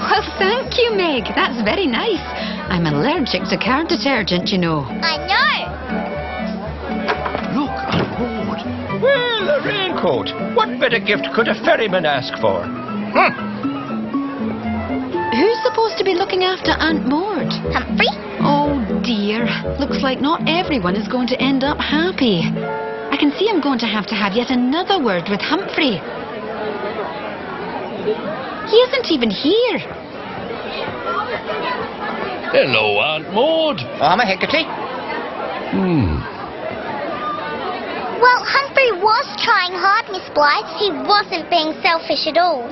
Speaker 2: Well, thank you, Meg. That's very nice. I'm allergic to car detergent, you know.
Speaker 3: I know.
Speaker 6: Look, Aunt Maud. Well, a raincoat. What better gift could a ferryman ask for?
Speaker 2: Who's supposed to be looking after Aunt Maud?
Speaker 3: Humphrey?
Speaker 2: Oh, dear. Looks like not everyone is going to end up happy. I can see I'm going to have yet another word with Humphrey. He isn't even here.
Speaker 9: Hello, Aunt Maud.
Speaker 8: I'm a Hecate.
Speaker 3: Well, Humphrey was trying hard, Miss Blythe. He wasn't being selfish at all.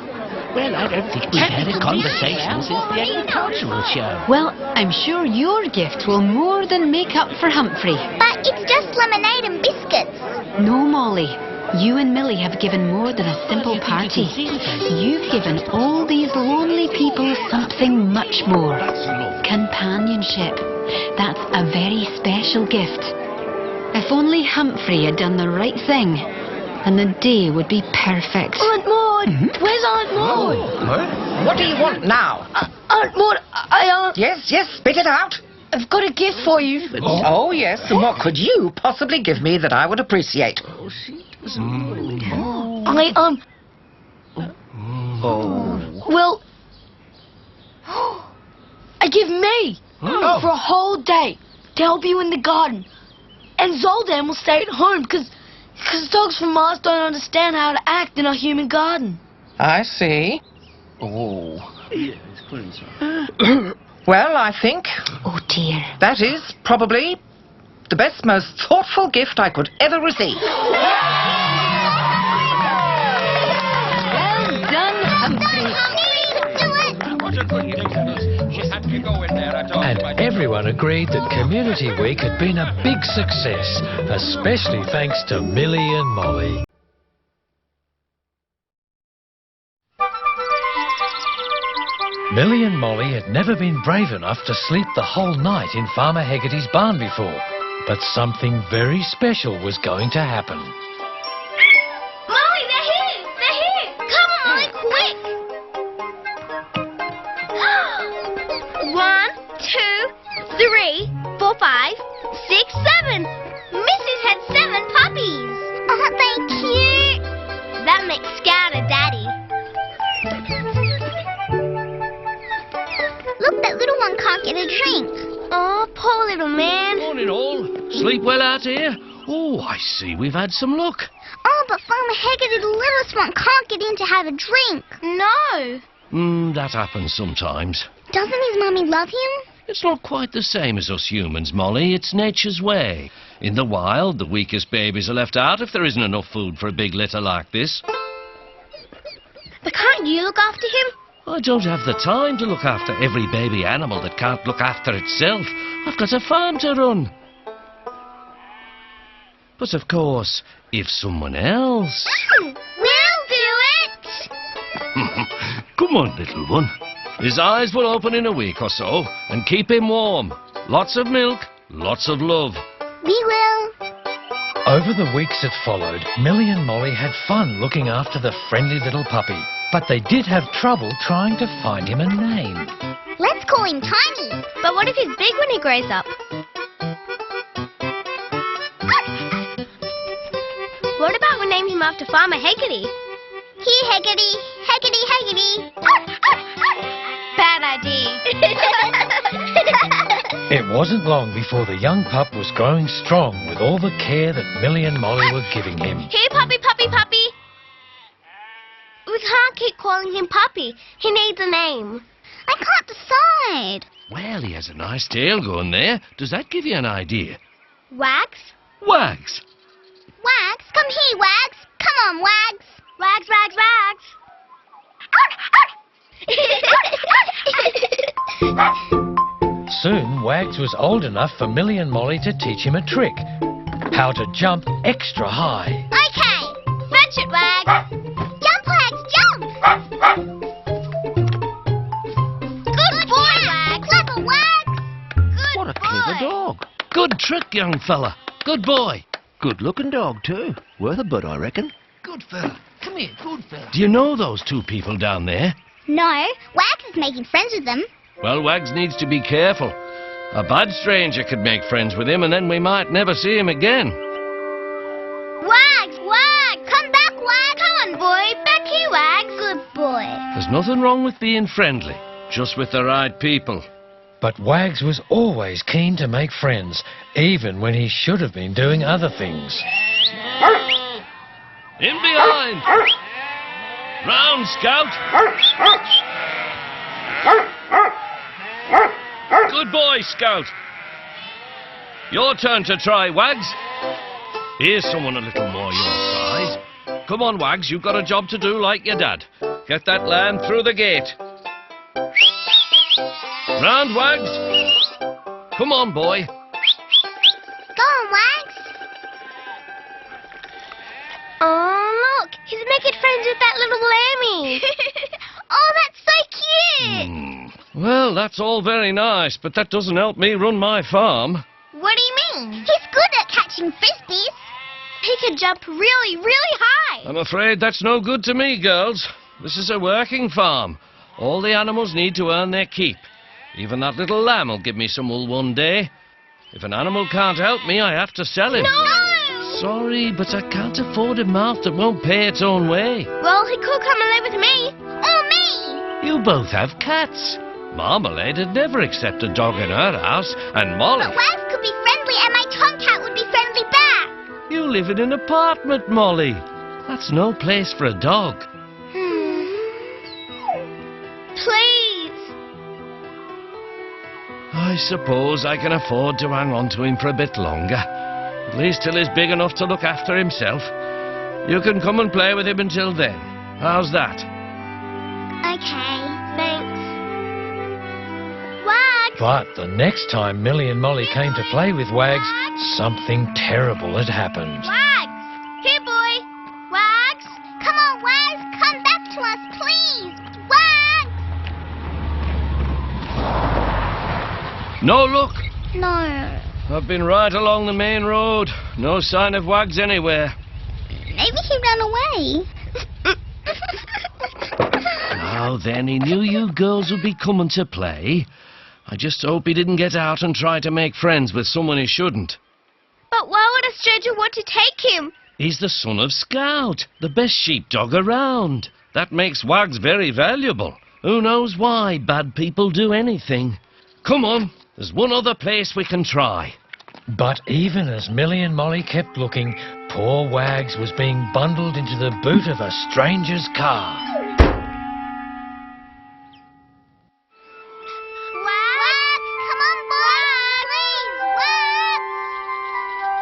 Speaker 7: Well, I don't think we've had a conversation since the agricultural show.
Speaker 2: Well, I'm sure your gift will more than make up for Humphrey.
Speaker 3: But it's just lemonade and biscuits.
Speaker 2: No, Molly. You and Millie have given more than a simple party. You've given all these lonely people something much more. Companionship. That's a very special gift. If only Humphrey had done the right thing, then the day would be perfect.
Speaker 5: Aunt Maud! Where's Aunt Maud?
Speaker 8: What do you want now?
Speaker 5: Aunt Maud,
Speaker 8: Yes, spit it out.
Speaker 5: I've got a gift for you.
Speaker 8: Oh, yes. And what could you possibly give me that I would appreciate?
Speaker 6: Oh.
Speaker 5: Well, I give me for a whole day to help you in the garden. And Zoldan will stay at home because dogs from Mars don't understand how to act in a human garden.
Speaker 8: I see.
Speaker 6: Oh.
Speaker 8: Well, I think
Speaker 5: Oh, dear.
Speaker 8: that is probably the best, most thoughtful gift I could ever receive.
Speaker 2: Well done, Humphrey.
Speaker 6: What a good gift. She had to go in there. I told
Speaker 1: And
Speaker 6: you I
Speaker 1: everyone agreed that Community Week had been a big success, especially thanks to Millie and Molly. Millie and Molly had never been brave enough to sleep the whole night in Farmer Hegarty's barn before, but something very special was going to happen.
Speaker 3: Molly, they're here! They're here! Come on, Molly, quick! 1, 2, 3, 4, 5, 6, 7. Mrs. had 7 puppies. Aren't they cute? That makes Scout a daddy. Look, that little one can't get a drink. Oh, poor little man.
Speaker 9: Morning, all. Sleep well out here? Oh, I see we've had some luck.
Speaker 3: Oh, but Farmer Haggerty, the littlest one, can't get in to have a drink. No.
Speaker 9: That happens sometimes.
Speaker 3: Doesn't his mummy love him?
Speaker 9: It's not quite the same as us humans, Molly. It's nature's way. In the wild, the weakest babies are left out if there isn't enough food for a big litter like this.
Speaker 3: But can't you look after him?
Speaker 9: I don't have the time to look after every baby animal that can't look after itself. I've got a farm to run. But of course, if someone else...
Speaker 3: We'll do it!
Speaker 9: Come on, little one. His eyes will open in a week or so, and keep him warm. Lots of milk, lots of love.
Speaker 3: We will.
Speaker 1: Over the weeks that followed, Millie and Molly had fun looking after the friendly little puppy, but they did have trouble trying to find him a name.
Speaker 3: Let's call him Tiny. But what if he's big when he grows up? What about we name him after Farmer Haggerty? Here, Haggerty. Haggerty, Haggerty. Bad idea.
Speaker 1: It wasn't long before the young pup was growing strong with all the care that Millie and Molly were giving him.
Speaker 3: Here, puppy, puppy, puppy. We can't keep calling him Puppy. He needs a name. I can't decide.
Speaker 9: Well, he has a nice tail going there. Does that give you an idea?
Speaker 3: Wags?
Speaker 9: Wags.
Speaker 3: Wags? Come here, Wags. Come on, Wags. Wags, Wags, Wags.
Speaker 1: Soon, Wags was old enough for Millie and Molly to teach him a trick. How to jump extra high.
Speaker 3: Okay. Fetch it, Wags. Jump, Wags, jump. Good boy, Wags. Clever, Wags. Good
Speaker 9: What a
Speaker 3: boy.
Speaker 9: clever dog. Good trick, young fella. Good boy.
Speaker 10: Good-looking dog, too. Worth a bud, I reckon.
Speaker 8: Good fella. Come here, good fella.
Speaker 9: Do you know those two people down there?
Speaker 3: No, Wags is making friends with them.
Speaker 9: Well, Wags needs to be careful. A bad stranger could make friends with him, and then we might never see him again.
Speaker 3: Wags, Wags, come back, Wags. Come on, boy, back here, Wags. Good boy.
Speaker 9: There's nothing wrong with being friendly, just with the right people.
Speaker 1: But Wags was always keen to make friends, even when he should have been doing other things.
Speaker 9: In behind! Round, Scout! Good boy, Scout. Your turn to try, Wags. Here's someone a little more your size. Come on, Wags, you've got a job to do like your dad. Get that lamb through the gate. Round, Wags. Come on, boy.
Speaker 3: Go on, Wags. Oh, look, he's making friends with that little lammy. Oh, that's so cute.
Speaker 9: Well, that's all very nice, but that doesn't help me run my farm.
Speaker 3: What do you mean? He's good at catching frisbees. He can jump really, really high.
Speaker 9: I'm afraid that's no good to me, girls. This is a working farm. All the animals need to earn their keep. Even that little lamb will give me some wool one day. If an animal can't help me, I have to sell him.
Speaker 3: No!
Speaker 9: Sorry, but I can't afford a mouth that won't pay its own way.
Speaker 3: Well, he could come and live with me. Oh,
Speaker 9: You both have cats. Marmalade would never accept a dog in her house, and Molly...
Speaker 3: But Wags could be friendly and my tomcat would be friendly back.
Speaker 9: You live in an apartment, Molly. That's no place for a dog.
Speaker 4: Please.
Speaker 9: I suppose I can afford to hang on to him for a bit longer. At least till he's big enough to look after himself. You can come and play with him until then. How's that?
Speaker 3: Okay, thanks. Wags!
Speaker 1: But the next time Millie and Molly came to play with Wags, something terrible had happened.
Speaker 3: Wags! Here, boy! Wags! Come on, Wags! Come back to us, please! Wags!
Speaker 9: No luck.
Speaker 3: No.
Speaker 9: I've been right along the main road. No sign of Wags anywhere.
Speaker 3: Maybe he ran away.
Speaker 9: Now then, he knew you girls would be coming to play. I just hope he didn't get out and try to make friends with someone he shouldn't.
Speaker 4: But why would a stranger want to take him?
Speaker 9: He's the son of Scout, the best sheepdog around. That makes Wags very valuable. Who knows why bad people do anything? Come on, there's one other place we can try.
Speaker 1: But even as Millie and Molly kept looking, poor Wags was being bundled into the boot of a stranger's car.
Speaker 3: Wags! Come on, boy! Please, Wags!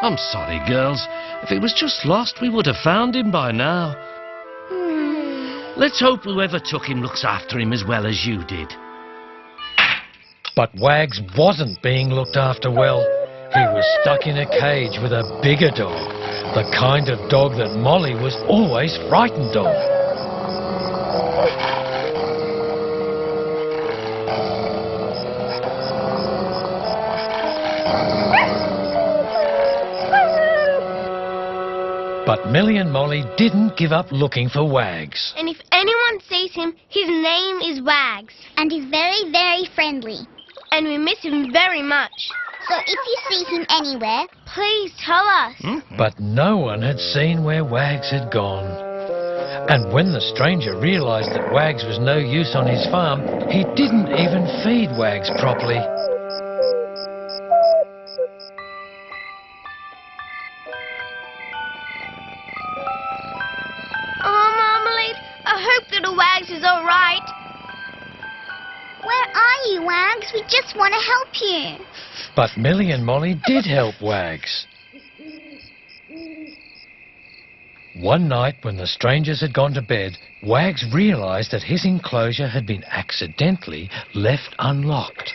Speaker 9: I'm sorry, girls. If he was just lost, we would have found him by now. Let's hope whoever took him looks after him as well as you did.
Speaker 1: But Wags wasn't being looked after well. He was stuck in a cage with a bigger dog, the kind of dog that Molly was always frightened of. But Millie and Molly didn't give up looking for Wags.
Speaker 4: And if anyone sees him, his name is Wags.
Speaker 3: And he's very, very friendly.
Speaker 4: And we miss him very much.
Speaker 3: So if you see him anywhere,
Speaker 4: Please tell us.
Speaker 1: But no one had seen where Wags had gone. And when the stranger realised that Wags was no use on his farm, he didn't even feed Wags properly.
Speaker 4: Oh, Marmalade, I hope little Wags is all right.
Speaker 3: where are you, Wags? We just want to help you.
Speaker 1: But Millie and Molly did help Wags. One night, when the strangers had gone to bed, Wags realised that his enclosure had been accidentally left unlocked.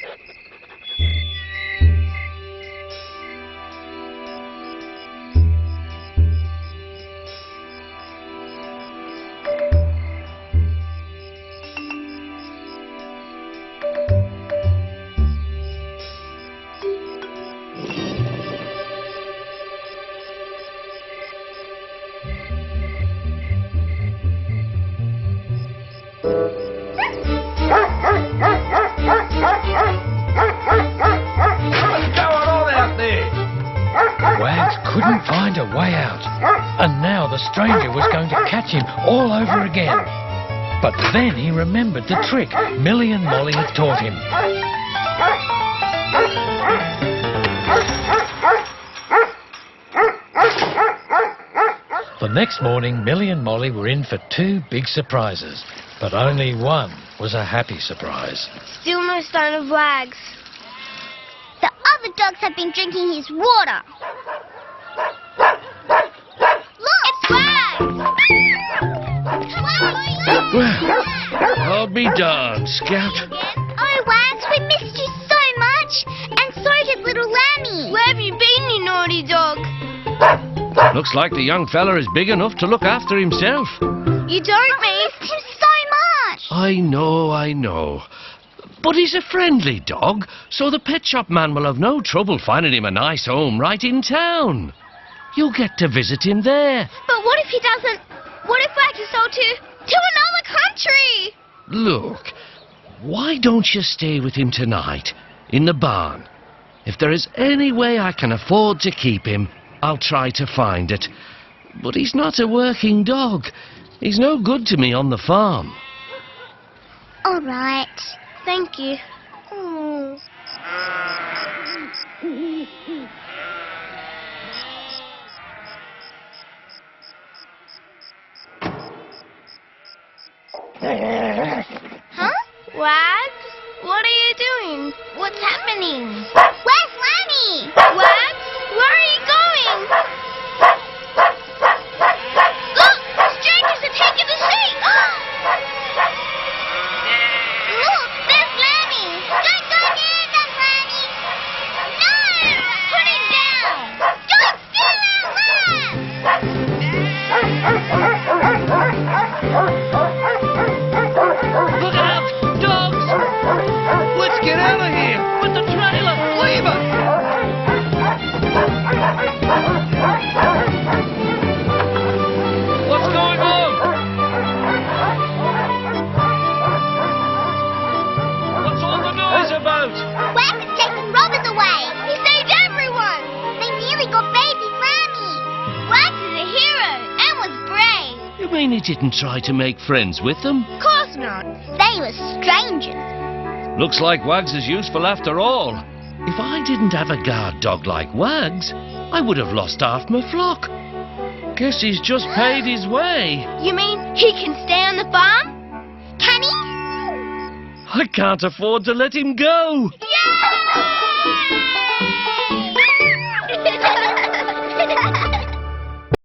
Speaker 1: Wags couldn't find a way out, and now the stranger was going to catch him all over again. But then he remembered the trick Millie and Molly had taught him. The next morning, Millie and Molly were in for two big surprises, but only one was a happy surprise.
Speaker 4: Still no sign of Wags.
Speaker 3: The other dogs have been drinking his water. Look! It's Wags!
Speaker 9: Well, I'll be darned, Scout.
Speaker 3: Oh, Wags, we missed you so much. And so did little Lammy.
Speaker 4: Where have you been, you naughty dog?
Speaker 9: Looks like the young fella is big enough to look after himself.
Speaker 4: You don't mean...
Speaker 3: Missed him so much.
Speaker 9: I know. But he's a friendly dog, so the pet shop man will have no trouble finding him a nice home right in town. You'll get to visit him there.
Speaker 4: But what if he doesn't? What if Wags is sold to another country?
Speaker 9: Look, why don't you stay with him tonight, in the barn? If there is any way I can afford to keep him, I'll try to find it. But he's not a working dog. He's no good to me on the farm.
Speaker 3: All right.
Speaker 4: Thank you.
Speaker 3: Oh.
Speaker 4: Huh? Wags? What are you doing? What's happening?
Speaker 3: Where's Lanny?
Speaker 4: Wags? Where are you going? Look! Strangers are taking the sheep!
Speaker 3: Look, there's Lanny. Don't go near them, Lanny. No! Put him down. Don't steal our
Speaker 9: Look out! Dogs! Let's get out of here! With the trailer! Leave it! What's going on? What's all the noise about?
Speaker 3: Wags is taking robbers away.
Speaker 4: He saved everyone!
Speaker 3: They nearly got baby Lanny.
Speaker 4: Wags is a hero and was brave.
Speaker 9: You mean he didn't try to make friends with them?
Speaker 4: Of course not.
Speaker 3: They were strangers.
Speaker 9: Looks like Wags is useful after all. If I didn't have a guard dog like Wags, I would have lost half my flock. Guess he's just paid his way.
Speaker 4: You mean he can stay on the farm?
Speaker 3: Can he?
Speaker 9: I can't afford to let him go.
Speaker 3: Yay!